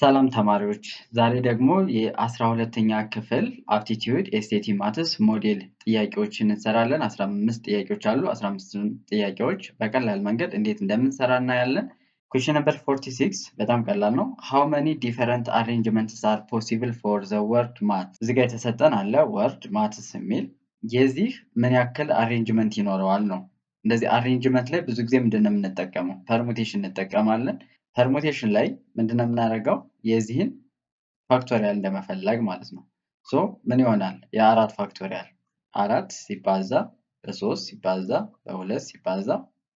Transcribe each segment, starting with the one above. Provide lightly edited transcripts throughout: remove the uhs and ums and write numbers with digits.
ሰላም ተማሪዎች፣ ዛሬ ደግሞ የ12ኛ ክፍል አፕቲቲዩድ ኤስቴቲ ማትስ ሞዴል ጥያቄዎችን እንሰራለን። 15 ጥያቄዎች አሉ። 15 ጥያቄዎች በቀላል መንገድ እንዴት እንደምንሰራ እናያለን። ኩዌስችን ነምበር 46 በጣም ቀላል ነው። ሃው መኒ ዲፈረንት አሬንጅመንትስ አር ፖሲብል ፎር ዘ ወርድ ማት። እዚህ ጋር የተሰጠን አለ ወርድ ማትስ የሚል የዚህ ምን ያክል አሬንጅመንት ይኖረዋል ነው። እንደዚህ አሬንጅመንት ላይ ብዙ ጊዜ ምንድን ነው የምንጠቀመው? ፐርሙቴሽን እንጠቀማለን። ፐርሙቴሽን ላይ ምንድነው የምናደርገው? የዚህን ፋክቶሪያል እንደመፈለግ ማለት ነው። ሶ ምን ይሆናል? የአራት ፋክቶሪያል አራት ሲባዛ በ3 ሲባዛ በ2 ሲባዛ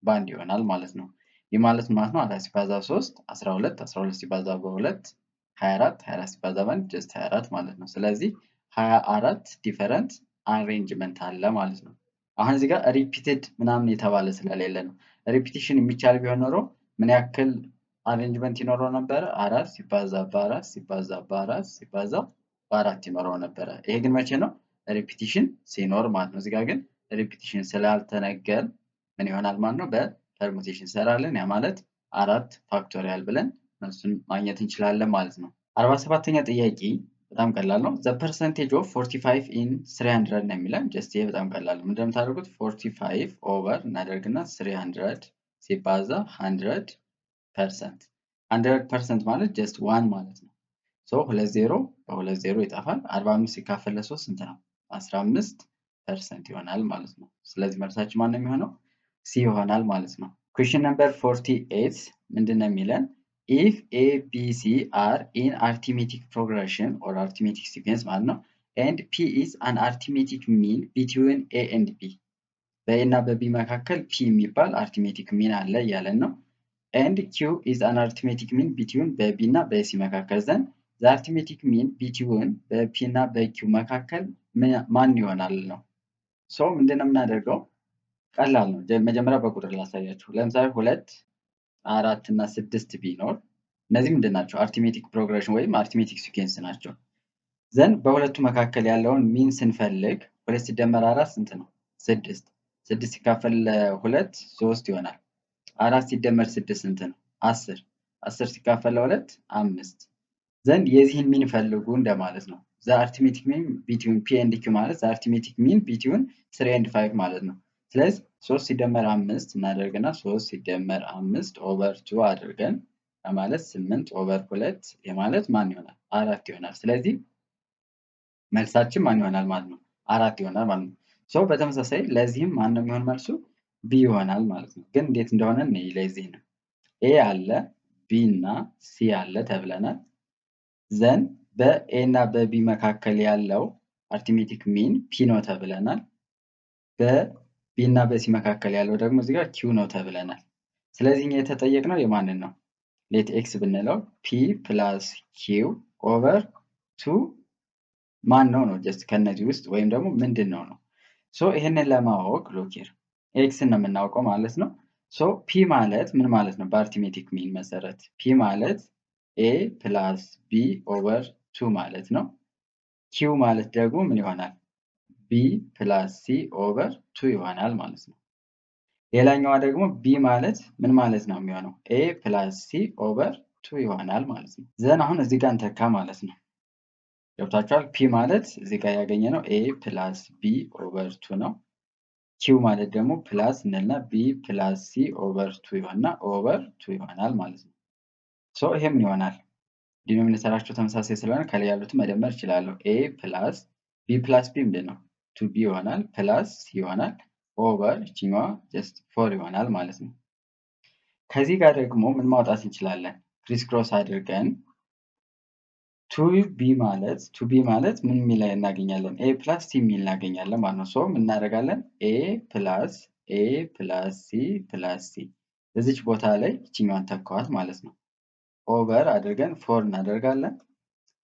በአንድ ይሆናል ማለት ነው። ይህ ማለት ማለት ነው 4 ሲባዛ 3 12 12 ሲባዛ በ2 24 24 ሲባዛ በ1 ጀስት 24 ማለት ነው። ስለዚህ 24 ዲፈረንት አሬንጅመንት አለ ማለት ነው። አሁን እዚህ ጋር ሪፒትድ ምናምን የተባለ ስለሌለ ነው። ሪፒቲሽን የሚቻል ቢሆን ኖሮ ምን ያክል አሬንጅመንት ይኖረው ነበረ? 4 ሲባዛ በ4 ሲባዛ በ4 ሲባዛ በ4 ይኖረው ነበረ። ይሄ ግን መቼ ነው? ሪፒቲሽን ሲኖር ማለት ነው። እዚህ ጋር ግን ሪፒቲሽን ስላልተነገር ምን ይሆናል ማለት ነው? በፐርሙቴሽን እንሰራለን። ያ ማለት 4 ፋክቶሪያል ብለን እሱን ማግኘት እንችላለን ማለት ነው። 47ኛ ጥያቄ በጣም ቀላል ነው። ዘ ፐርሰንቴጅ ኦፍ 45 ኢን 300 ነው የሚለን። ጀስት ይሄ በጣም ቀላል ነው። እንደምታደርጉት 45 ኦቨር እናደርግና 300 ሲባዛ 100%። 100% ማለት ጀስት 1 ማለት ነው። ሶ 20 በ20 ይጠፋል። 45 ሲካፈል ለ3 ስንት ነው? 15% ይሆናል ማለት ነው። ስለዚህ መልሳችን ማን ነው የሚሆነው? ሲ ይሆናል ማለት ነው። ኩዌስችን ነምበር 48 ምንድን ነው የሚለን? ኢፍ ኤ ቢ ሲ አር ኢን አርቲሜቲክ ፕሮግሬሽን ኦር አርቲሜቲክ ሲኩዌንስ ማለት ነው ኤንድ ፒ ኢዝ አን አርቲሜቲክ ሚን ቢትዊን ኤ ኤንድ ቢ፣ በኤ እና በቢ መካከል ፒ የሚባል አርቲሜቲክ ሚን አለ እያለን ነው። ኤንድ ኪው ኢዝ አን አርቲሜቲክ ሚን ቢትዊን በቢ እና በሲ መካከል ዘንድ ዘ አርቲሜቲክ ሚን ቢትዊን በፒ እና በኪው መካከል ማን ይሆናል ነው። ሶ ምንድነው የምናደርገው? ቀላል ነው። መጀመሪያ በቁጥር ላሳያችሁ። ለምሳሌ 2 4 እና 6 ቢኖር እነዚህ ምንድን ናቸው? አርቲሜቲክ ፕሮግሬሽን ወይም አርቲሜቲክ ሲኩዌንስ ናቸው። ዘንድ በሁለቱ መካከል ያለውን ሚን ስንፈልግ 2 ሲደመር 4 ስንት ነው? 6 6 ሲካፈል ለ2 3 ይሆናል። 4 ሲደመር 6 ስንት ነው? 10 10 ሲካፈል ለ2 5 ዘንድ የዚህን ሚን ፈልጉ እንደማለት ነው። ዘ አርቲሜቲክ ሚን ቢትዊን ፒ ኤንድ ኪው ማለት ዘ አርቲሜቲክ ሚን ቢትዊን 3 ኤንድ 5 ማለት ነው። ስለዚህ 3 ሲደመር 5 እናደርግና 3 ሲደመር 5 ኦቨር 2 አድርገን ማለት 8 ኦቨር 2 የማለት ማን ይሆናል? 4 ይሆናል። ስለዚህ መልሳችን ማን ይሆናል ማለት ነው? 4 ይሆናል ማለት ነው። ሶ በተመሳሳይ ለዚህም ማን ነው የሚሆን መልሱ? ቢ ይሆናል ማለት ነው። ግን እንዴት እንደሆነ እንይ። ለዚህ ነው ኤ አለ ቢ እና ሲ አለ ተብለናል። ዘን በኤ እና በቢ መካከል ያለው አርቲሜቲክ ሚን ፒ ነው ተብለናል። በቢ እና በሲ መካከል ያለው ደግሞ እዚህ ጋር ኪው ነው ተብለናል። ስለዚህ እኛ የተጠየቅነው የማንን ነው? ሌት ኤክስ ብንለው ፒ ፕላስ ኪው ኦቨር 2 ማን ነው ነው ጀስት ከነዚህ ውስጥ ወይም ደግሞ ምንድን ነው ነው። ሶ ይሄንን ለማወቅ ሎኬር ኤክስን ነው የምናውቀው ማለት ነው። ሶ ፒ ማለት ምን ማለት ነው? በአርቲሜቲክ ሚን መሰረት ፒ ማለት ኤ ፕላስ ቢ ኦቨር 2 ማለት ነው። ኪው ማለት ደግሞ ምን ይሆናል? ቢ ፕላስ ሲ ኦቨር 2 ይሆናል ማለት ነው። ሌላኛዋ ደግሞ ቢ ማለት ምን ማለት ነው የሚሆነው? ኤ ፕላስ ሲ ኦቨር 2 ይሆናል ማለት ነው። ዘን አሁን እዚህ ጋር እንተካ ማለት ነው። ገብታችኋል? ፒ ማለት እዚህ ጋር ያገኘ ነው ኤ ፕላስ ቢ ኦቨር 2 ነው። ኪው ማለት ደግሞ ፕላስ እንልና ቢ ፕላስ ሲ ኦቨር 2 ይሆንና ኦቨር 2 ይሆናል ማለት ነው። ሶ ይሄ ምን ይሆናል? ዲኖሚኔተራቸው ተመሳሳይ ስለሆነ ከላይ ያሉትን መደመር እችላለሁ። ኤ ፕላስ ቢ ፕላስ ቢ ምንድን ነው? 2ቢ ይሆናል ፕላስ ሲ ይሆናል ኦቨር ይችኛዋ ጀስት 4 ይሆናል ማለት ነው። ከዚህ ጋር ደግሞ ምን ማውጣት እንችላለን? ክሪስ ክሮስ አድርገን 2ቢ ማለት ምን የሚል እናገኛለን? ኤ ፕላስ ሲ የሚል እናገኛለን ማለት ነው። ሶ ምን እናደርጋለን? ኤ ፕላስ ሲ ፕላስ ሲ እዚች ቦታ ላይ ይችኛዋን ተካዋት ማለት ነው። ኦቨር አድርገን 4 እናደርጋለን።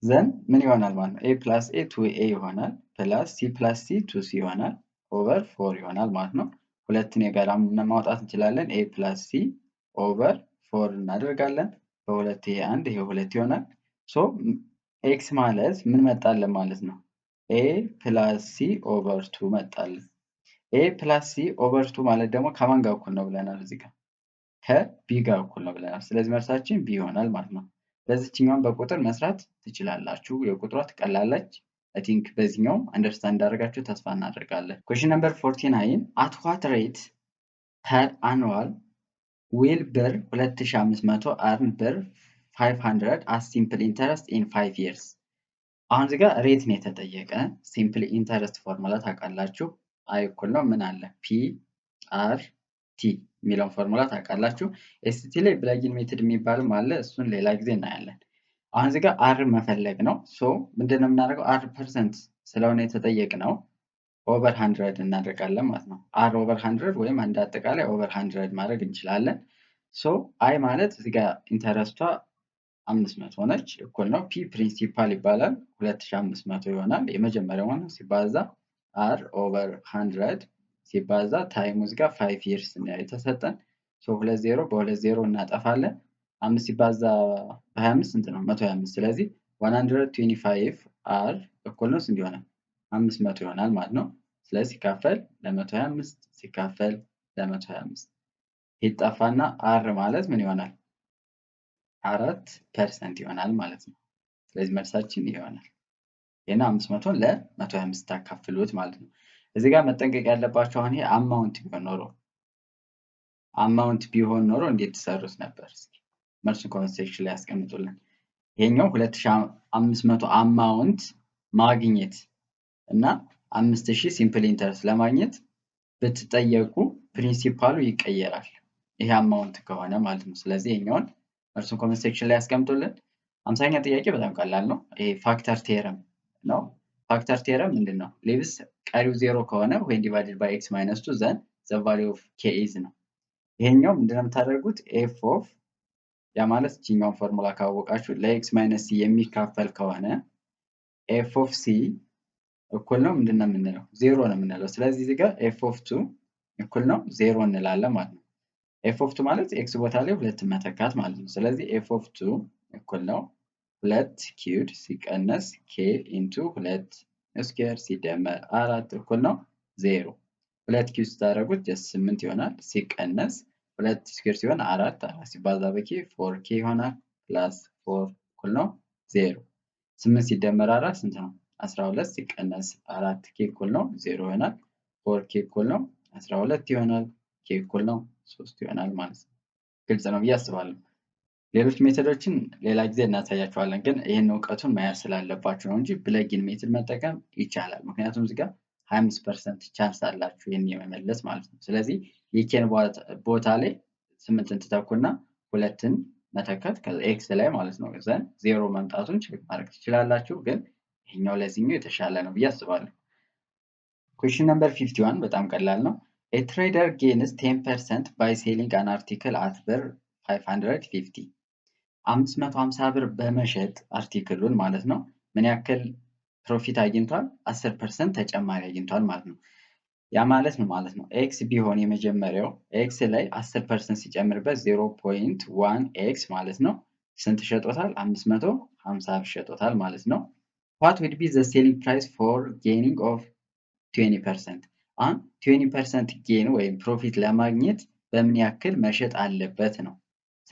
ዘን ምን ይሆናል ማለት ነው? ኤ ፕላስ ኤ 2ኤ ይሆናል ፕላስ ሲ ፕላስ ሲ 2ሲ ይሆናል ኦቨር 4 ይሆናል ማለት ነው። ሁለትን የጋራ ማውጣት እንችላለን። ኤ ፕላስ ሲ ኦቨር 4 እናደርጋለን። በሁለት ይሄ 1 ይሄ 2 ይሆናል። ሶ ኤክስ ማለት ምን መጣለን ማለት ነው? ኤ ፕላስ ሲ ኦቨር 2 መጣለን። ኤ ፕላስ ሲ ኦቨር 2 ማለት ደግሞ ከማን ጋር እኩል ነው ብለናል? እዚህ ጋር ከቢ ጋር እኩል ነው ብለናል። ስለዚህ መልሳችን ቢ ይሆናል ማለት ነው። በዚህኛው በቁጥር መስራት ትችላላችሁ። የቁጥሯ ትቀላለች። I think በዚህኛው አንደርስታንድ እንዳደረጋችሁ ተስፋ እናደርጋለን። question number 49 at what rate per annual will ብር 2500 earn ብር 500 as simple interest in 5 years? አሁን እዚህ ጋር ሬት ነው የተጠየቀ። ሲምፕል ኢንተረስት ፎርሙላ ታውቃላችሁ። አይ እኩል ነው ምን አለ ፒ አር ቲ የሚለውን ፎርሙላ ታውቃላችሁ። ኤስቲ ላይ ብለጊን ሜትድ የሚባልም አለ። እሱን ሌላ ጊዜ እናያለን። አሁን እዚህ ጋር አር መፈለግ ነው። ሶ ምንድነው የምናደርገው? አር ፐርሰንት ስለሆነ የተጠየቅነው ኦቨር 100 እናደርጋለን ማለት ነው። አር ኦቨር 100 ወይም አንድ አጠቃላይ ኦቨር 100 ማድረግ እንችላለን። ሶ አይ ማለት እዚህ ጋር ኢንተረስቷ 500 ነች እኩል ነው ፒ ፕሪንሲፓል ይባላል 2500 ይሆናል። የመጀመሪያው ነው ሲባዛ አር ኦቨር 100 ሲባዛ ታይሙ እዚህ ጋር 5 years ነው የተሰጠን። ሶ 20 በ20 እናጠፋለን። 5 ሲባዛ በ25 ስንት ነው? 125። ስለዚህ 125 አር እኩል ነው ስንት ይሆናል? 500 ይሆናል ማለት ነው። ስለዚህ ሲካፈል ለ125 ሲካፈል ለ125 ይጠፋና አር ማለት ምን ይሆናል? 4% ይሆናል ማለት ነው። ስለዚህ መልሳችን ይሆናል። ይሄን 500 ለ125 ታካፍሉት ማለት ነው። እዚህ ጋር መጠንቀቅ ያለባችሁ አሁን ይሄ አማውንት ቢሆን ኖሮ እንዴት ትሰሩት ነበር? እስኪ መልሱን ኮሜንት ሴክሽን ላይ ያስቀምጡልን። ይሄኛው 2500 አማውንት ማግኘት እና 5000 ሲምፕል ኢንተረስት ለማግኘት ብትጠየቁ ፕሪንሲፓሉ ይቀየራል። ይሄ አማውንት ከሆነ ማለት ነው። ስለዚህ ይሄኛውን መልሱን ኮሜንት ሴክሽን ላይ ያስቀምጡልን። 50ኛ ጥያቄ በጣም ቀላል ነው። ይሄ ፋክተር ቴረም ነው። ፋክተር ቴረም ምንድነው? ሊብስ ቀሪው 0 ከሆነ when divided by x minus 2 then the value of k is ነው። ይሄኛው ምንድነው የምታደርጉት? f of ያ ማለት እቺኛውን ፎርሙላ ካወቃችሁ ለx minus c የሚካፈል ከሆነ f of c እኩል ነው ምንድነው የምንለው? 0 ነው የምንለው። ስለዚህ እዚህ ጋር f of 2 እኩል ነው 0 እንላለን ማለት ነው። f of 2 ማለት x ቦታ ላይ 2 መተካት ማለት ነው። ስለዚህ f of 2 እኩል ነው 2 ኪዩድ ሲቀነስ k ኢንቱ 2 ስኩዌር ሲደመር 4 እኩል ነው 0። 2 ኪዩብ ስታደርጉት ጀስት 8 ይሆናል። ሲቀነስ 2 ስኩዌር ሲሆን 4 ሲባዛ በk 4k ይሆናል ፕላስ 4 እኩል ነው 0። 8 ሲደመር 4 ስንት ነው? 12 ሲቀነስ 4k እኩል ነው 0 ይሆናል። 4k እኩል ነው 12 ይሆናል። k እኩል ነው 3 ይሆናል ማለት ነው። ግልጽ ነው ብዬ አስባለሁ። ሌሎች ሜተዶችን ሌላ ጊዜ እናሳያችኋለን። ግን ይሄን እውቀቱን መያዝ ስላለባችሁ ነው እንጂ ብለጊን ሜተድ መጠቀም ይቻላል። ምክንያቱም እዚህ ጋር 25% ቻንስ አላችሁ ይሄን የመመለስ ማለት ነው። ስለዚህ የኬን ቦታ ላይ 8ን ትተኩና 2ን መተካት ከኤክስ ላይ ማለት ነው። ዘን 0 መምጣቱን ቼክ ማድረግ ትችላላችሁ። ግን ይሄኛው ለዚህኛው የተሻለ ነው ብዬ አስባለሁ። question number 51 በጣም ቀላል ነው። a trader gains 10% by selling an article at ብር 550 550 ብር በመሸጥ አርቲክሉን ማለት ነው ምን ያክል ፕሮፊት አግኝቷል? 10% ተጨማሪ አግኝቷል ማለት ነው። ያ ማለት ነው ማለት ነው ኤክስ ቢሆን የመጀመሪያው ኤክስ ላይ 10% ሲጨምርበት 0.1 ኤክስ ማለት ነው ስንት ሸጦታል? 550 ብር ሸጦታል ማለት ነው። what would be the selling price for gaining of 20%? አሁን 20% ጌን ወይም ፕሮፊት ለማግኘት በምን ያክል መሸጥ አለበት ነው።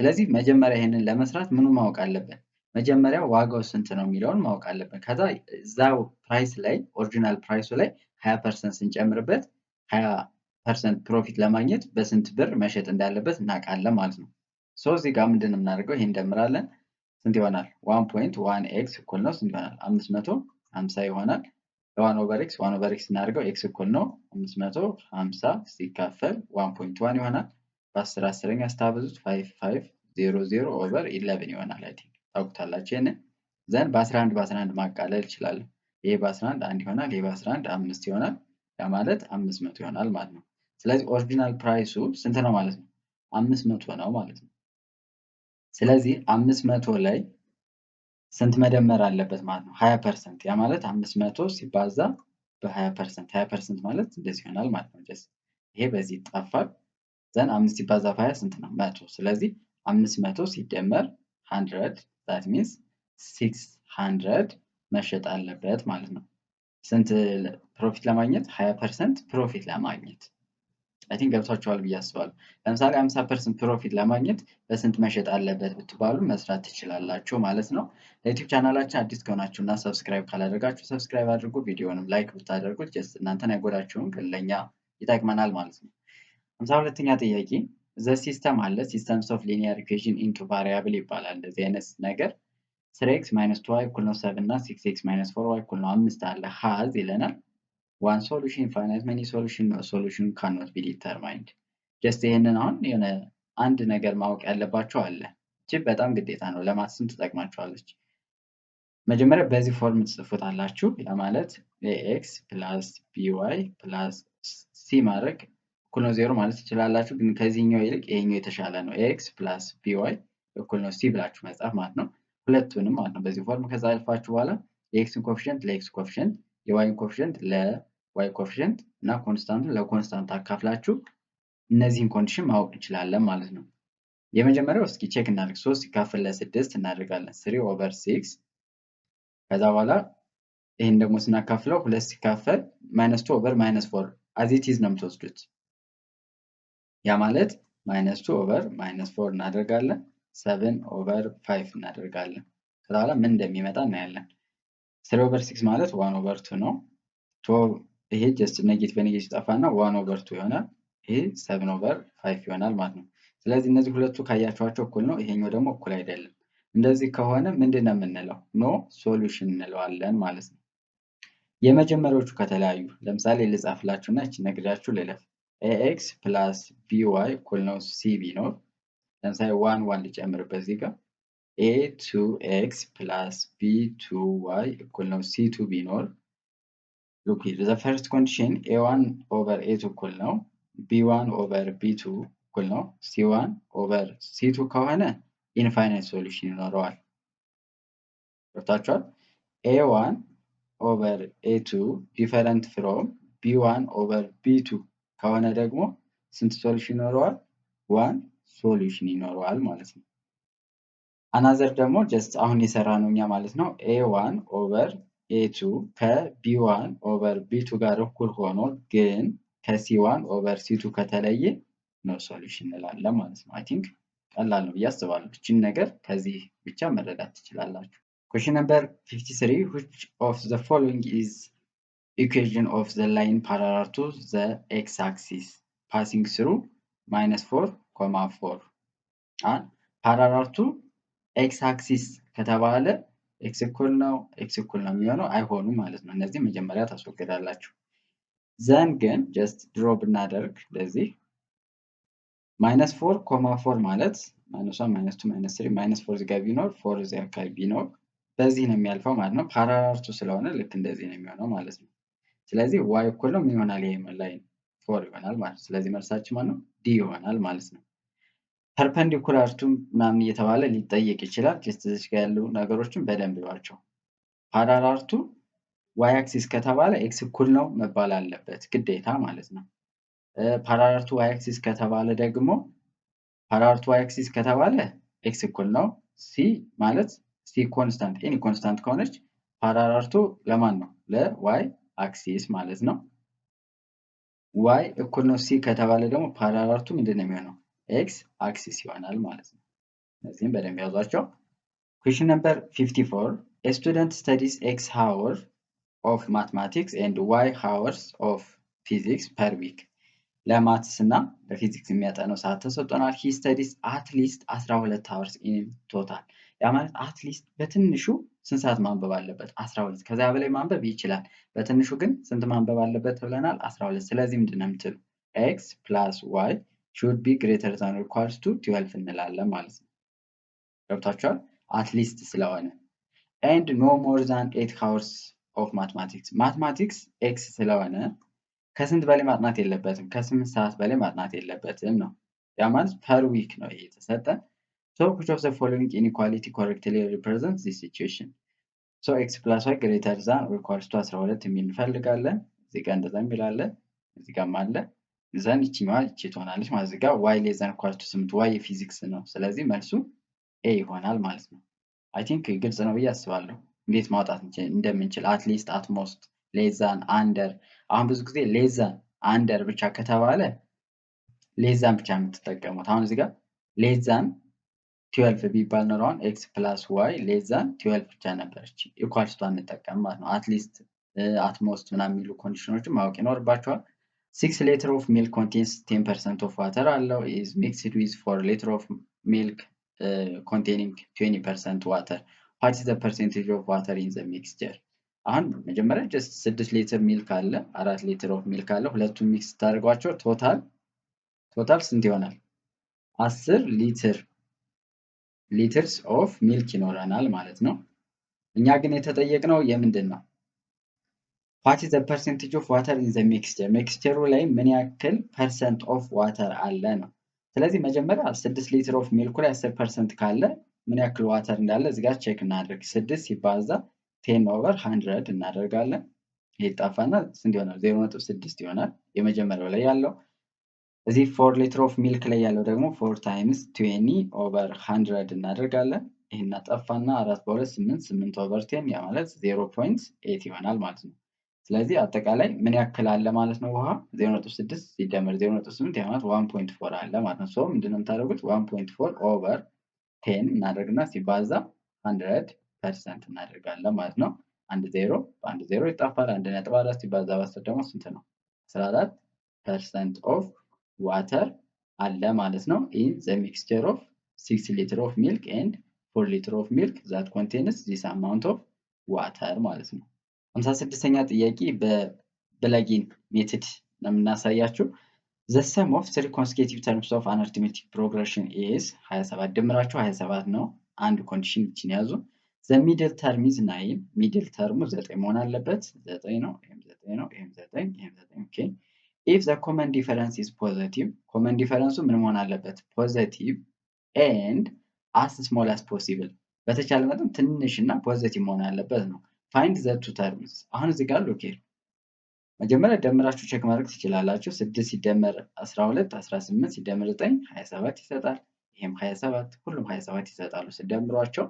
ስለዚህ መጀመሪያ ይሄንን ለመስራት ምኑ ማወቅ አለበት? መጀመሪያ ዋጋው ስንት ነው የሚለውን ማወቅ አለበት። ከዛ እዛው ፕራይስ ላይ ኦሪጂናል ፕራይሱ ላይ 20% ስንጨምርበት 20% ፕሮፊት ለማግኘት በስንት ብር መሸጥ እንዳለበት እናውቃለን ማለት ነው። ሶ እዚህ ጋር ምንድነው የምናደርገው? ይሄን እንደምራለን ስንት ይሆናል? 1.1x እኩል ነው ስንት ይሆናል? 550 ይሆናል። 1 ኦቨር x እናደርገው x እኩል ነው 550 ሲካፈል 1.1 ይሆናል። በ10 10ኛ ስታበዙት 5500 ኦቨር 11 ይሆናል። አይ ቲንክ ታውቁታላችሁ። ይሄን ዘን በ11 ማቃለል ይችላል። ይሄ በ11 1 ይሆናል። ይሄ በ11 5 ይሆናል። ያ ማለት 500 ይሆናል ማለት ነው። ስለዚህ ኦሪጂናል ፕራይሱ ስንት ነው ማለት ነው? 500 ነው ማለት ነው። ስለዚህ 500 ላይ ስንት መደመር አለበት ማለት ነው? 20%። ያ ማለት 500 ሲባዛ በ20% 20% ማለት እንደዚህ ይሆናል ማለት ነው። ጀስት ይሄ በዚህ ይጣፋል። ዘን 5 ሲባዛ በ20 ስንት ነው? 100። ስለዚህ 500 ሲደመር 100 that means 600 መሸጥ አለበት ማለት ነው። ስንት ፕሮፊት ለማግኘት? 20% ፕሮፊት ለማግኘት። አይ ቲንክ ገብቷችኋል ብዬ አስባለሁ። ለምሳሌ 50% ፕሮፊት ለማግኘት በስንት መሸጥ አለበት ብትባሉ መስራት ትችላላችሁ ማለት ነው። ለዩቲዩብ ቻናላችን አዲስ ከሆናችሁ እና ሰብስክራይብ ካላደረጋችሁ ሰብስክራይብ አድርጉ። ቪዲዮንም ላይክ ብታደርጉት ጀስት እናንተን አይጎዳችሁም፣ ግን ለእኛ ይጠቅመናል ማለት ነው። 52ኛ ጥያቄ ዘ ሲስተም አለ ሲስተምስ ኦፍ ሊኒየር ኢኩዌሽን ኢንቱ ቫሪያብል ይባላል። እንደዚህ አይነት ነገር 3x ማይነስ 2y እኩል ነው 7 እና 6x ማይነስ 4y እኩል ነው 5 አለ ሃዝ ይለናል። ዋን ሶሉሽን ኢንፋይናይት መኒ ሶሉሽን ኖ ሶሉሽን ካኖት ቢ ዲተርማይንድ። ጀስት ይሄንን አሁን የሆነ አንድ ነገር ማወቅ ያለባቸው አለ። እቺ በጣም ግዴታ ነው፣ ለማትስም ትጠቅማችኋለች። መጀመሪያ በዚህ ፎርም ትጽፉታላችሁ። ያ ማለት ax ፕላስ by ፕላስ c ማድረግ እኩል ነው 0 ማለት ትችላላችሁ፣ ግን ከዚህኛው ይልቅ ይሄኛው የተሻለ ነው። ax ፕላስ by እኩል ነው c ብላችሁ መጻፍ ማለት ነው። ሁለቱንም ማለት ነው በዚህ ፎርም። ከዛ አልፋችሁ በኋላ የኤክስን ኮፊሽንት ለኤክስ ኮፊሽንት፣ የዋይን ኮፊሽንት ለዋይ ኮፊሽንት እና ኮንስታንቱን ለኮንስታንት አካፍላችሁ እነዚህን ኮንዲሽን ማወቅ እንችላለን ማለት ነው። የመጀመሪያው እስኪ ቼክ እናድርግ። 3 ሲካፈል ለ6 እናደርጋለን 3/6። ከዛ በኋላ ይህን ደግሞ ስናካፍለው 2 ሲካፈል -2/-4 as it is ነው የምትወስዱት። ያ ማለት -2/-4 እናደርጋለን 7/5 እናደርጋለን። ከዛ በኋላ ምን እንደሚመጣ እናያለን። 3/6 ማለት 1/2 ነው። ይሄ ጀስት ኔጌቲቭ በኔጌቲቭ ጠፋና 1/2 ይሆናል። ይሄ 7/5 ይሆናል ማለት ነው። ስለዚህ እነዚህ ሁለቱ ካያችኋቸው እኩል ነው፣ ይሄኛው ደግሞ እኩል አይደለም። እንደዚህ ከሆነ ምንድነው የምንለው? ኖ ሶሉሽን እንለዋለን ማለት ነው። የመጀመሪያዎቹ ከተለያዩ ለምሳሌ ልጻፍላችሁና እቺ ነግሬያችሁ ልለፍ። ax ፕላስ by እኩል ነው c ቢኖር ለምሳሌ 1 ልጨምርበት እዚህ ጋር a2x ፕላስ b2y እኩል ነው c2 ቢኖር look here the first condition a1/a2 እኩል ነው b1/b2 እኩል ነው c1/c2 ከሆነ ኢንፋይናይት ሶሉሽን ይኖረዋል። ገብታችኋል? a1/a2 ዲፈረንት ፍሮም b1/b2 ከሆነ ደግሞ ስንት ሶሉሽን ይኖረዋል? 1 ሶሉሽን ይኖረዋል ማለት ነው። አናዘር ደግሞ ጀስት አሁን የሰራ ነው እኛ ማለት ነው a1/a2 ከb1/b2 ጋር እኩል ሆኖ ግን ከc1/c2 ከተለየ ኖ ሶሉሽን እንላለን ማለት ነው። አይ ቲንክ ቀላል ነው ብዬ አስባለሁ። እቺን ነገር ከዚህ ብቻ መረዳት ትችላላችሁ። question number 53 which of the following is equation of the line parallel to the x-axis passing through -4, 4 parallel to x-axis ከተባለ x እኩል ነው የሚሆነው አይሆኑም ማለት ነው። እነዚህ መጀመሪያ ታስወግዳላችሁ። ዘን ግን ጀስት ድሮ ብናደርግ ለዚህ -4, 4 ማለት -1 -2 -3 -4 እዚህ ጋር ቢኖር 4 እዚህ አካባቢ ቢኖር በዚህ ነው የሚያልፈው ማለት ነው። ፓራላል ቱ ስለሆነ ልክ እንደዚህ ነው የሚሆነው ማለት ነው። ስለዚህ y እኩል ነው ምን ይሆናል? ይሄ ላይን 4 ይሆናል ማለት ነው። ስለዚህ መልሳችን ማለት ነው ዲ ይሆናል ማለት ነው። ፐርፐንዲኩላር ቱ ምናምን እየተባለ ሊጠየቅ ይችላል። ጀስት እዚህ ጋር ያሉ ነገሮችን በደንብ ይዋቸው። ፓራላል ቱ y አክሲስ ከተባለ x እኩል ነው መባል አለበት ግዴታ ማለት ነው። ፓራላል ቱ y አክሲስ ከተባለ ደግሞ x እኩል ነው c ማለት c ኮንስታንት ኤኒ ኮንስታንት ከሆነች ፓራላል ቱ ለማን ነው? ለy አክሲስ ማለት ነው። y እኩል ነው c ከተባለ ደግሞ ፓራላል ቱ ምንድነው የሚሆነው? x አክሲስ ይሆናል ማለት ነው። እዚህም በደንብ ያዟቸው። question number 54 a student studies x hours of mathematics and y hours of physics per week ለማትስ እና ለፊዚክስ የሚያጠነው ሰዓት ተሰጥቶናል። he studies at least 12 hours in total ያ ማለት at least በትንሹ ስንት ሰዓት ማንበብ አለበት? 12። ከዛ በላይ ማንበብ ይችላል። በትንሹ ግን ስንት ማንበብ አለበት ብለናል? 12። ስለዚህ ምንድነው የምትሉ x plus y should be greater than or equals to 12 እንላለን ማለት ነው። ገብታችኋል? at least ስለሆነ and no more than 8 hours of mathematics x ስለሆነ ከስንት በላይ ማጥናት የለበትም? ከ8 ሰዓት በላይ ማጥናት የለበትም ነው። ያ ማለት per week ነው ይሄ የተሰጠ። so which of the following inequality correctly represents this situation? so x plus y greater than or equals to 12 የሚል እንፈልጋለን። እዚህ ጋር እንደዛ የሚላለ እዚህ ጋር አለ። ዘን ይችኛዋ ይቺ ትሆናለች ማለት እዚህ ጋር y less than or equals to 8 y የፊዚክስ ነው። ስለዚህ መልሱ a ይሆናል ማለት ነው። አይ ቲንክ ግልጽ ነው ብዬ አስባለሁ እንዴት ማውጣት እንደምንችል at least at most less than under። አሁን ብዙ ጊዜ less than under ብቻ ከተባለ ሌዛን ብቻ የምትጠቀሙት። አሁን እዚህ ጋር ሌዛን 12 ቢባል ኖሮ አሁን ኤክስ ፕላስ ዋይ ሌዛን 12 ብቻ ነበረች ኢኳልስ ቱ አንጠቀም ማለት ነው። አትሊስት አትሞስት ምናምን የሚሉ ኮንዲሽኖችን ማወቅ ይኖርባቸዋል። 6 ሊትር ኦፍ ሚልክ ኮንቴንስ 10% ኦፍ ዋተር አለው ኢዝ ሚክስድ ዊዝ 4 ሊትር ኦፍ ሚልክ ኮንቴኒንግ 20% ዋተር ዋት ኢዝ ዘ ፐርሰንቴጅ ኦፍ ዋተር ኢን ዘ ሚክስቸር። አሁን መጀመሪያ ጀስት 6 ሊትር ሚልክ አለ፣ 4 ሊትር ኦፍ ሚልክ አለ። ሁለቱም ሚክስ ታደርጓቸው ቶታል ስንት ይሆናል? 10 ሊትርስ ኦፍ ሚልክ ይኖረናል ማለት ነው። እኛ ግን የተጠየቅነው የምንድን ነው? ዋት ኢዝ ዘ ፐርሰንቴጅ ኦፍ ዋተር ኢን ዘ ሚክስቸር፣ ሚክስቸሩ ላይ ምን ያክል ፐርሰንት ኦፍ ዋተር አለ ነው። ስለዚህ መጀመሪያ 6 ሊትር ኦፍ ሚልኩ ላይ 10% ካለ ምን ያክል ዋተር እንዳለ እዚህ ጋር ቼክ እናድርግ። 6 ሲባዛ 10/100 እናደርጋለን። ይሄ ይጣፋና ስንት ይሆናል? 0.6 ይሆናል የመጀመሪያው ላይ ያለው። እዚህ 4 ሊትር ኦፍ ሚልክ ላይ ያለው ደግሞ 4 ታይምስ 20/100 እናደርጋለን። ይሄን እናጠፋና 4 በ2 8 8/10 ያ ማለት 0.8 ይሆናል ማለት ነው። ስለዚህ አጠቃላይ ምን ያክል አለ ማለት ነው? ውሃ 0.6 ሲደመር 0.8 ያ ማለት 1.4 አለ ማለት ነው። ሶ ምንድነው የምታደርጉት? 1.4/10 እናደርግና ሲባዛ 100% እናደርጋለን ማለት ነው። አንድ ዜሮ በአንድ ዜሮ ይጣፋል። 1.4 ሲባዛ በ10 ደግሞ ስንት ነው? 14% ኦፍ ዋተር አለ ማለት ነው። ኢን ዘ ሚክስቸር ኦፍ 6 ሊትር ኦፍ ሚልክ ኤንድ 4 ሊትር ኦፍ ሚልክ ዛት ኮንቴንስ ዚስ አማውንት ኦፍ ዋተር ማለት ነው። 56ኛ ጥያቄ በብለጊን ሜትድ ነው የምናሳያችሁ። ዘ ሰም ኦፍ 3 ኮንሴኪቲቭ ተርምስ ኦፍ አን አርithmetic progression is 27 ድምራቸው 27 ነው። አንድ ኮንዲሽን ብቻ ያዙ። ዘ ሚድል ተርም ኢዝ 9 ሚድል ተርሙ 9 መሆን አለበት። 9 ነው፣ ይሄም 9 ነው፣ ይሄም 9፣ ይሄም 9። ኦኬ ኢፍ ዘ ኮመን ዲፈረንስ ኢዝ ፖዚቲቭ ኮመን ዲፈረንሱ ምን መሆን አለበት? ፖዚቲቭ ኤንድ አስ ስሞል አስ ፖሲብል በተቻለ መጠን ትንሽ እና ፖዚቲቭ መሆን አለበት ነው። ፋይንድ ዘ ቱ ተርምስ። አሁን እዚህ ጋር ሎኬ መጀመሪያ ደምራችሁ ቼክ ማድረግ ትችላላችሁ። 6 ሲደመር 12 18 ሲደመር 9 27 ይሰጣል። ይሄም 27 ሁሉም 27 ይሰጣሉ ሲደምሯቸው።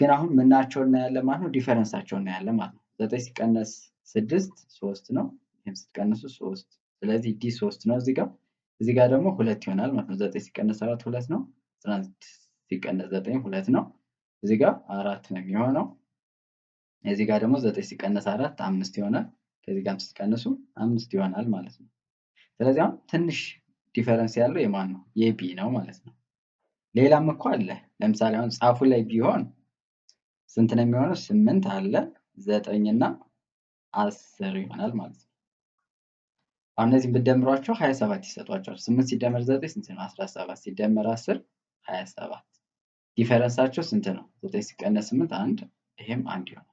ግን አሁን ምናቸው እናያለን ማለት ነው? ዲፈረንሳቸው እናያለን ማለት ነው። 9 ሲቀነስ 6 3 ነው። ይሄም ሲቀነሱ 3 ስለዚህ ዲ 3 ነው እዚህ ጋር ደግሞ 2 ይሆናል ማለት ነው። 9 ሲቀነስ 7 2 ነው። 11 ሲቀነስ 9 2 ነው። እዚህ ጋር 4 ነው የሚሆነው። እዚህ ጋር ደግሞ 9 ሲቀነስ 4 5 ይሆናል። ከዚህ ጋር ሲቀነሱ 5 ይሆናል ማለት ነው። ስለዚህ አሁን ትንሽ ዲፈረንስ ያለው የማን ነው? የቢ ነው ማለት ነው። ሌላም እኮ አለ። ለምሳሌ አሁን ጻፉ ላይ ቢሆን ስንት ነው የሚሆነው? 8 አለ 9 እና 10 ይሆናል ማለት ነው። አሁን እነዚህን ብትደምሯቸው 27 ይሰጧቸዋል። 8 ሲደመር 9 ስንት ነው? 17 ሲደመር 10 27። ዲፈረንሳቸው ስንት ነው? 9 ሲቀነስ 8 1፣ ይሄም 1 ይሆናል።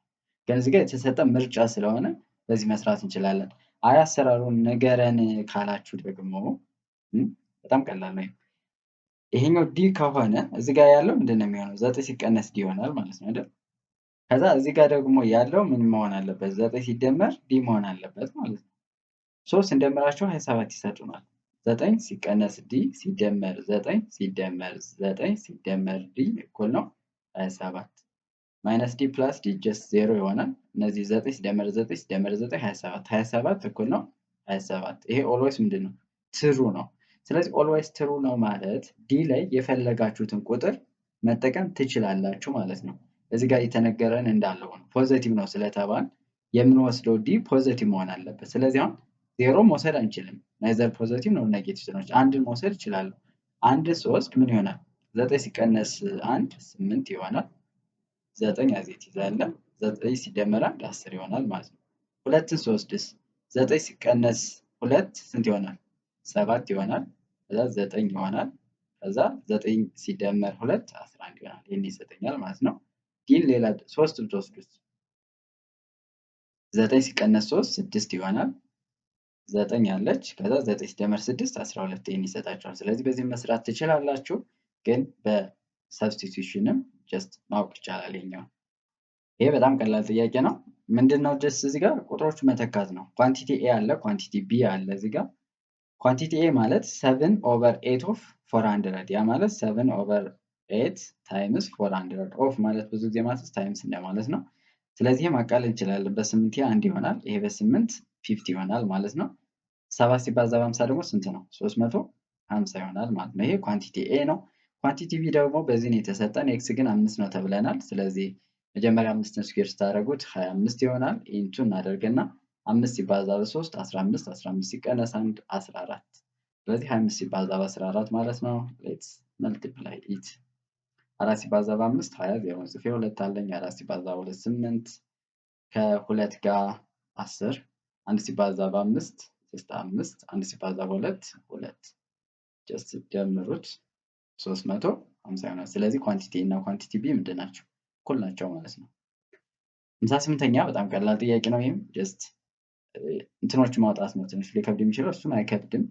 ግን እዚህ ጋር የተሰጠ ምርጫ ስለሆነ በዚህ መስራት እንችላለን። አይ አሰራሩን ንገረን ካላችሁ ደግሞ በጣም ቀላል ነው። ይሄኛው ዲ ከሆነ እዚህ ጋር ያለው ምንድን ነው የሚሆነው? 9 ሲቀነስ ዲ ይሆናል ማለት ነው አይደል? ከዛ እዚህ ጋር ደግሞ ያለው ምን መሆን አለበት? 9 ሲደመር ዲ መሆን አለበት ማለት ነው። 3 እንደምራቸው 27 ይሰጡናል። 9 ሲቀነስ ዲ ሲደመር 9 ሲደመር 9 ሲደመር ዲ እኩል ነው 27 ማይነስ ዲ ፕላስ ዲ ጀስት 0 ይሆናል። እነዚህ 9 ሲደመር 9 ሲደመር 9 27 27 እኩል ነው 27። ይሄ ኦልዌይስ ምንድን ነው? ትሩ ነው። ስለዚህ ኦልዌይስ ትሩ ነው ማለት ዲ ላይ የፈለጋችሁትን ቁጥር መጠቀም ትችላላችሁ ማለት ነው። እዚህ ጋር የተነገረን እንዳለው ነው። ፖዚቲቭ ነው ስለተባል የምንወስደው ዲ ፖዚቲቭ መሆን አለበት። ስለዚህ አሁን 0 መውሰድ አንችልም። ናይዘር ፖዚቲቭ ነው ኔጌቲቭ ነው። አንድን መውሰድ ይችላሉ። አንድ 3 ምን ይሆናል? 9 ሲቀነስ 1 8 ይሆናል። 9 ያዜት ይዛለ 9 ሲደመር 1 10 ይሆናል ማለት ነው። 2ን 3ስ 9 ሲቀነስ 2 ስንት ይሆናል? 7 ይሆናል። ከዛ 9 ይሆናል። ከዛ 9 ሲደመር 2 11 ይሆናል። ይሄን ይሰጠኛል ማለት ነው። ግን ሌላ 3 ብትወስዱት 9 ሲቀነስ 3 6 ይሆናል። 9 አለች። ከዛ 9 ሲደመር 6 12 ይሄን ይሰጣችኋል። ስለዚህ በዚህ መስራት ትችላላችሁ። ግን በሰብስቲቱሽንም ጀስት ማወቅ ይቻላል። ይሄ በጣም ቀላል ጥያቄ ነው። ምንድነው ጀስት እዚህ ጋር ቁጥሮቹ መተካት ነው። ኳንቲቲ ኤ አለ፣ ኳንቲቲ ቢ አለ። እዚህ ጋር ኳንቲቲ ኤ ማለት 7/8 ኦፍ 400 ያ ማለት 7/8 ታይምስ 400 ኦፍ ማለት ብዙ ጊዜ ማለት ታይምስ እንደማለት ነው። ስለዚህ ማቃለል እንችላለን። በ8 1 ይሆናል። ይሄ በ8 50 ይሆናል ማለት ነው። 7 ሲባዛ በ50 ደግሞ ስንት ነው? 300 50 ይሆናል ማለት ነው። ይሄ ኳንቲቲ ኤ ነው። ኳንቲቲ ቢ ደግሞ በዚህ ነው የተሰጠን። ኤክስ ግን 5 ነው ተብለናል። ስለዚህ መጀመሪያ 5ን ስኩዌር ስታደርጉት 25 ይሆናል። ኢንቱ እናደርግና 5 ሲባዛ በ3 15 15 ሲቀነስ 1 14። ስለዚህ 25 ሲባዛ በ14 ማለት ነው። ሌትስ መልቲፕላይ ኢት 4 ሲባዛ በ5 20 ዜሮ ጽፌ 2 አለኝ። 4 ሲባዛ በ2 8 ከ2 ጋር 10 1 ሲባዛ በ5 ጀስት 5 1 ሲባዛ በ2 2 ጀስት ደምሩት 350 ይሆናል። ስለዚህ ኳንቲቲ እና ኳንቲቲ ቢ ምንድን ናቸው? እኩል ናቸው ማለት ነው። 58ኛ በጣም ቀላል ጥያቄ ነው። ይህም ጀስት እንትኖች ማውጣት ነው ትንሽ ሊከብድ የሚችለው፣ እሱም አይከብድም።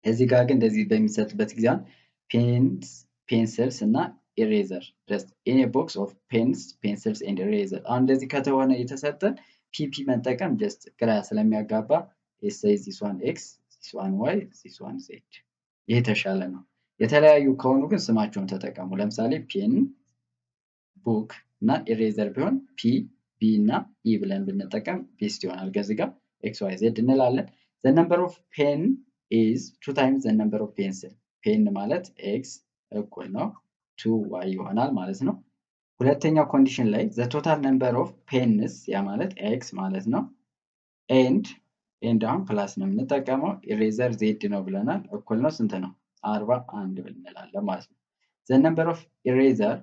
እዚህ ጋር ግን እንደዚህ በሚሰጥበት ጊዜ ፔንስ፣ ፔንስልስ እና ኢሬዘር ጀስት ኢን ኤ ቦክስ ኦፍ ፔንስ፣ ፔንስልስ ኤንድ ኢሬዘር። አሁን እንደዚህ ከተሆነ የተሰጠን ፒፒ መጠቀም ጀስት ግራ ስለሚያጋባ ኤስአይ ዚስ ዋን ኤክስ ዚስ ዋን ዋይ ዚስ ዋን ዜድ ይሄ የተሻለ ነው። የተለያዩ ከሆኑ ግን ስማቸውን ተጠቀሙ። ለምሳሌ ፔን፣ ቡክ እና ኢሬዘር ቢሆን ፒ፣ ቢ እና ኢ ብለን ብንጠቀም ቤስት ይሆናል። ከዚህ ጋር ኤክስ ዋይ ዜድ እንላለን። ዘ ነምበር ኦፍ ፔን ኢዝ 2 ታይምስ ዘ ነምበር ኦፍ ፔንስል። ፔን ማለት ኤክስ እኩል ነው 2 ዋይ ይሆናል ማለት ነው። ሁለተኛው ኮንዲሽን ላይ ዘ ቶታል ነምበር ኦፍ ፔንስ ያ ማለት ኤክስ ማለት ነው። ኤንድ አሁን ፕላስ ነው የምንጠቀመው። ኢሬዘር ዜድ ነው ብለናል። እኩል ነው ስንት ነው? 41 ብንላለን ማለት ነው። ዘ ነምበር ኦፍ ኢሬዘር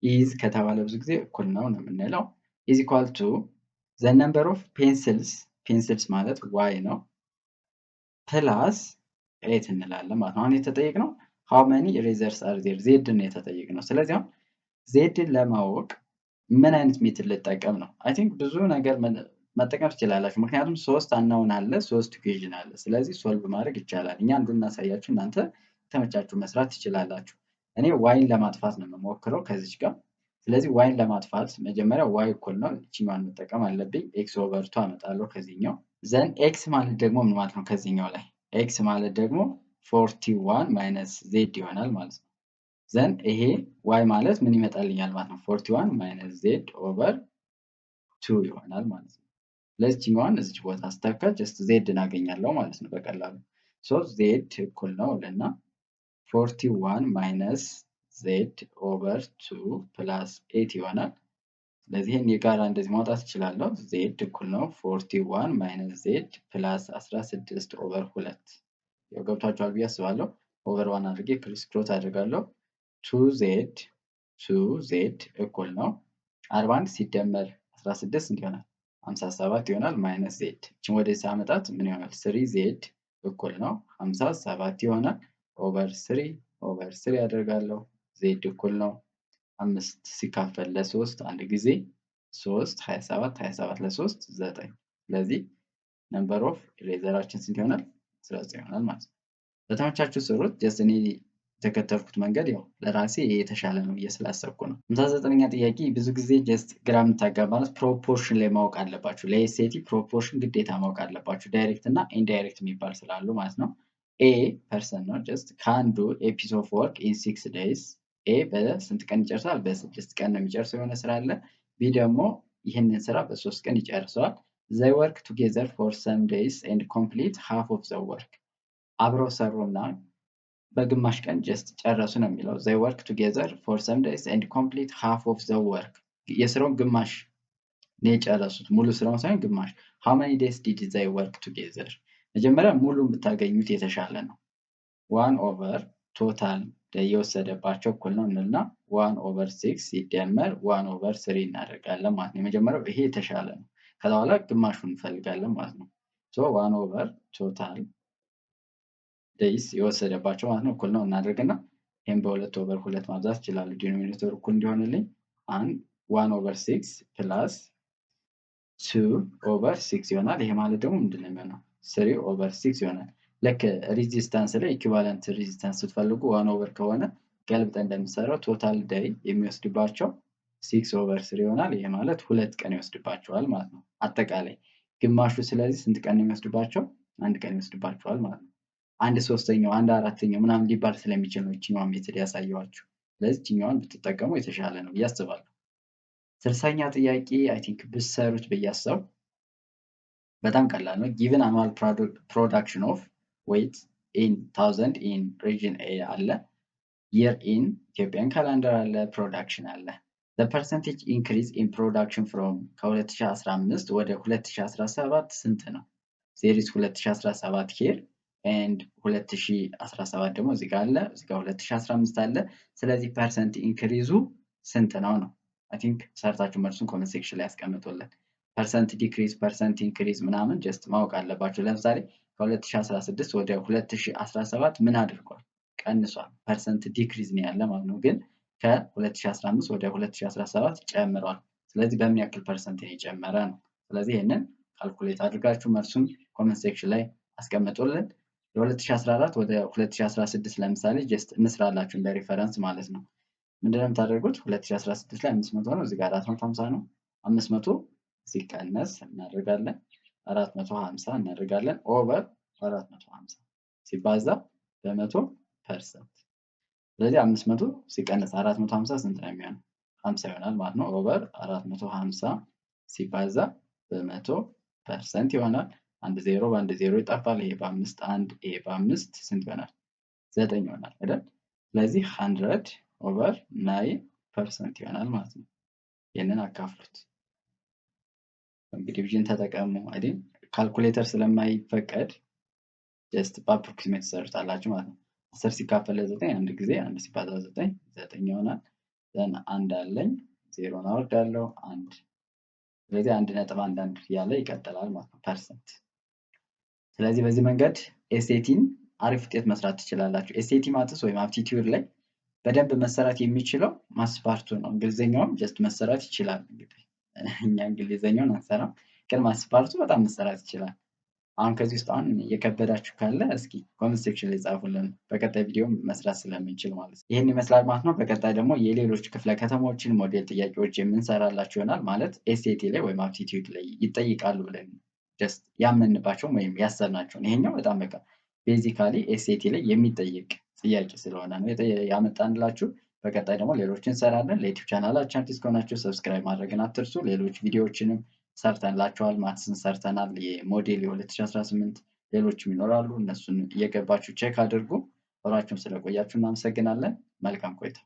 ኢዝ ከተባለ ብዙ ጊዜ እኩል ነው ነው የምንለው። ኢዝ ኢኳል ቱ ዘ ነምበር ኦፍ ፔንስልስ፣ ፔንስልስ ማለት ዋይ ነው ፕላስ 8 እንላለን ማለት ነው። አሁን የተጠየቅነው ሃው መኒ ኢሬዘርስ አር ዜር ዜድን ነው የተጠየቅነው። ስለዚህ አሁን ዜድን ለማወቅ ምን አይነት ሜትድ ልጠቀም ነው? አይ ቲንክ ብዙ ነገር መጠቀም ትችላላችሁ። ምክንያቱም 3 አናውን አለ፣ 3 ኢኩዌዥን አለ። ስለዚህ ሶልቭ ማድረግ ይቻላል። እኛ አንዱን እናሳያችሁ፣ እናንተ ተመቻችሁ መስራት ትችላላችሁ። እኔ ዋይን ለማጥፋት ነው የምሞክረው ከዚች ጋር። ስለዚህ ዋይን ለማጥፋት መጀመሪያ ዋይ እኩል ነው እቺኛዋን መጠቀም አለብኝ። ኤክስ ኦቨር 2 አመጣለሁ ከዚህኛው። ዘን ኤክስ ማለት ደግሞ ምን ማለት ነው? ከዚህኛው ላይ ኤክስ ማለት ደግሞ 41 ማይነስ ዜድ ይሆናል ማለት ነው። ዘን ይሄ ዋይ ማለት ምን ይመጣልኛል ማለት ነው? 41 ማይነስ ዜድ ኦቨር 2 ይሆናል ማለት ነው። ለዚህኛዋን እዚች ቦታ አስተካ ጀስት ዜድ እናገኛለሁ ማለት ነው በቀላሉ። ሶ ዜድ እኩል ነው እና 41 ማይነስ ዜድ ኦቨር 2 ፕላስ 8 ይሆናል። ስለዚህ ይህን የጋራ እንደዚህ ማውጣት እችላለሁ። ዜድ እኩል ነው 41 ማይነስ ዜድ ፕላስ 16 ኦቨር 2። ያው ገብቷችኋል ብዬ አስባለሁ። ኦቨር 1 አድርጌ ክሪስ ክሮስ አድርጋለሁ። 2ዜድ እኩል ነው 41 ሲደመር 16 እንዲህ ይሆናል 57 ይሆናል። ማይነስ ዜድ እችን ወደ ሳመጣት ምን ይሆናል? 3ዜድ እኩል ነው 57 ይሆናል። ኦቨር 3 ያደርጋለሁ። ዜድ እኩል ነው 5 ሲካፈል ለ3 አንድ ጊዜ 3 27 27 ለ3 9። ስለዚህ ነምበር ኦፍ ኢሬዘራችን ስንት ይሆናል? 19 ይሆናል ማለት ነው። በተመቻችሁ ስሩት። ጀስት እኔ የተከተልኩት መንገድ ያው ለራሴ የተሻለ ነው ብዬ ስላሰብኩ ነው። 59ኛ ጥያቄ ብዙ ጊዜ ጀስት ግራ የምታጋባ ማለት ፕሮፖርሽን ላይ ማወቅ አለባችሁ። ለኤስኤቲ ፕሮፖርሽን ግዴታ ማወቅ አለባችሁ። ዳይሬክት እና ኢንዳይሬክት የሚባል ስላሉ ማለት ነው። ኤ ፐርሰን ነው ጀስት ካን ዱ ኤ ፒስ ኦፍ ወርክ ኢን 6 ዴይዝ። ኤ በስንት ቀን ይጨርሳል? በ6 ቀን ነው የሚጨርሰው የሆነ ስራ አለ። ቢ ደግሞ ይህንን ስራ በ3 ቀን ይጨርሰዋል። ዘይ ወርክ ቱጌዘር ፎር ሰም ዴይዝ ኤንድ ኮምፕሊት ሃፍ ኦፍ ዘ ወርክ። አብረው ሰሩና በግማሽ ቀን ጀስት ጨረሱ ነው የሚለው። ዘይ ወርክ ቱጌዘር ፎር ሰም ዴይዝ ኤንድ ኮምፕሊት ሃፍ ኦፍ ዘ ወርክ። የስራውን ግማሽ ነው የጨረሱት፣ ሙሉ ስራውን ሳይሆን ግማሽ። ሃው መኒ ዴይዝ ዲድ ዘይ ወርክ ቱጌዘር? መጀመሪያ ሙሉ ብታገኙት የተሻለ ነው። 1 ኦቨር ቶታል የወሰደባቸው እኩል ነው እንልና 1 ኦቨር 6 ሲደመር 1 ኦቨር 3 እናደርጋለን ማለት ነው። የመጀመሪያው ይሄ የተሻለ ነው። ከዛ በኋላ ግማሹን እንፈልጋለን ማለት ነው። ሶ 1 ኦቨር ቶታል ዴይስ የወሰደባቸው ማለት ነው እኩል ነው እናደርግና ይህም በ2 ኦቨር 2 ማብዛት ይችላሉ። ዲኖሚኔተር እኩል እንዲሆንልኝ 1 ኦቨር 6 ፕላስ 2 ኦቨር 6 ይሆናል። ይሄ ማለት ደግሞ ምንድን ነው የሚሆነው? 3 ኦቨር 6 ይሆናል። ልክ ሬዚስታንስ ላይ ኢኩቫለንት ሬዚስታንስ ስትፈልጉ 1 ኦቨር ከሆነ ገልብጠን እንደምንሰራው ቶታል ዴይ የሚወስድባቸው 6 ኦቨር 3 ይሆናል። ይሄ ማለት 2 ቀን ይወስድባቸዋል ማለት ነው አጠቃላይ ግማሹ። ስለዚህ ስንት ቀን የሚወስድባቸው? 1 ቀን ይወስድባቸዋል ማለት ነው። 1/3ኛው 1/4ኛው ምናምን ሊባል ስለሚችል ነው ይችኛዋን ሜትድ ያሳየኋችሁ። ስለዚህ ይችኛዋን ብትጠቀሙ የተሻለ ነው ብዬ አስባለሁ። 60ኛ ጥያቄ አይ ቲንክ ብትሰሩት ብዬ አሰብኩ። በጣም ቀላል ነው። ጊቭን አኑዋል ፕሮዳክሽን ኦፍ ዌይት ኢን ታውዘንድ ኢን ሪጅን ኤ አለ። year in ኢትዮጵያን ካላንደር አለ። ፕሮዳክሽን አለ። the percentage increase in production from ከ2015 ወደ 2017 ስንት ነው? there is 2017 here and 2017 ደግሞ እዚህ ጋር አለ፣ እዚህ ጋር 2015 አለ። ስለዚህ ፐርሰንት ኢንክሪዙ ስንት ነው ነው? አይ ቲንክ ሰርታችሁ መልሱን ኮሜንት ሴክሽን ላይ ያስቀምጡልን። ፐርሰንት ዲክሪዝ፣ ፐርሰንት ኢንክሪዝ ምናምን ጀስት ማወቅ አለባችሁ። ለምሳሌ ከ2016 ወደ 2017 ምን አድርጓል? ቀንሷል። ፐርሰንት ዲክሪዝ ነው ያለ ማለት ነው። ግን ከ2015 ወደ 2017 ጨምሯል። ስለዚህ በምን ያክል ፐርሰንት የጨመረ ነው? ስለዚህ ይህንን ካልኩሌት አድርጋችሁ መልሱን ኮሜንት ሴክሽን ላይ አስቀምጡልን። የ2014 ወደ 2016 ለምሳሌ ጀስት እንስራላችሁ እንደ ሪፈረንስ ማለት ነው። ምንድነው የምታደርጉት? 2016 ላይ 500 ነው፣ እዚህ ጋር 450 ነው። 500 ሲቀነስ እናደርጋለን 450 እናደርጋለን ኦቨር 450 ሲባዛ በ100%። ስለዚህ 500 ሲቀነስ 450 ስንት ነው የሚሆነው? 50 ይሆናል ማለት ነው። ኦቨር 450 ሲባዛ በ100% ይሆናል። አንድ ዜሮ በአንድ ዜሮ ይጠፋል። ይሄ በ5 1 ይሄ በ5 ስንት ይሆናል? 9 ይሆናል አይደል? ስለዚህ 100 ኦቨር 9% ይሆናል ማለት ነው። ይህንን አካፍሉት። እንግዲህ ዲቪዥን ተጠቀሙ አይደል? ካልኩሌተር ስለማይፈቀድ ጀስት በአፕሮክሲሜት ትሰሩታላችሁ ማለት ነው። 10 ሲካፈል ለ9 አንድ ጊዜ 1 ሲባዛ 9 9 ይሆናል። ዘን አንድ አለኝ 0 አወርዳለሁ 1። ስለዚህ 1.11 ያለ ይቀጥላል ማለት ነው ፐርሰንት። ስለዚህ በዚህ መንገድ ኤስኤቲን አሪፍ ውጤት መስራት ትችላላችሁ። ኤስኤቲ ማትስ ወይም አፕቲቲዩድ ላይ በደንብ መሰራት የሚችለው ማስፓርቱ ነው። እንግሊዘኛውም ጀስት መሰራት ይችላል። እንግዲህ እኛ እንግሊዘኛውን አንሰራም፣ ግን ማስፓርቱ በጣም መሰራት ይችላል። አሁን ከዚህ ውስጥ አሁን የከበዳችሁ ካለ እስኪ ኮሜንት ሴክሽን ላይ ጻፉልን። በቀጣይ ቪዲዮ መስራት ስለምንችል ማለት ነው። ይህን ይመስላል ማለት ነው። በቀጣይ ደግሞ የሌሎች ክፍለ ከተሞችን ሞዴል ጥያቄዎች የምንሰራላችሁ ይሆናል። ማለት ኤስኤቲ ላይ ወይም አፕቲቲዩድ ላይ ይጠይቃሉ ብለን ጀስት ያመንባቸውን ወይም ያሰብናቸውን። ይሄኛው በጣም በቃ ቤዚካሊ ኤስኤቲ ላይ የሚጠይቅ ጥያቄ ስለሆነ ነው ያመጣንላችሁ። በቀጣይ ደግሞ ሌሎችን እንሰራለን። ለዩቲዩብ ቻናላችን አዲስ ከሆናችሁ ሰብስክራይብ ማድረግን አትርሱ። ሌሎች ቪዲዮዎችንም ሰርተንላችኋል። ማትስን ሰርተናል። የሞዴል የ2018 ሌሎችም ይኖራሉ። እነሱን እየገባችሁ ቼክ አድርጉ። አብራችሁን ስለቆያችሁ እናመሰግናለን። መልካም ቆይታ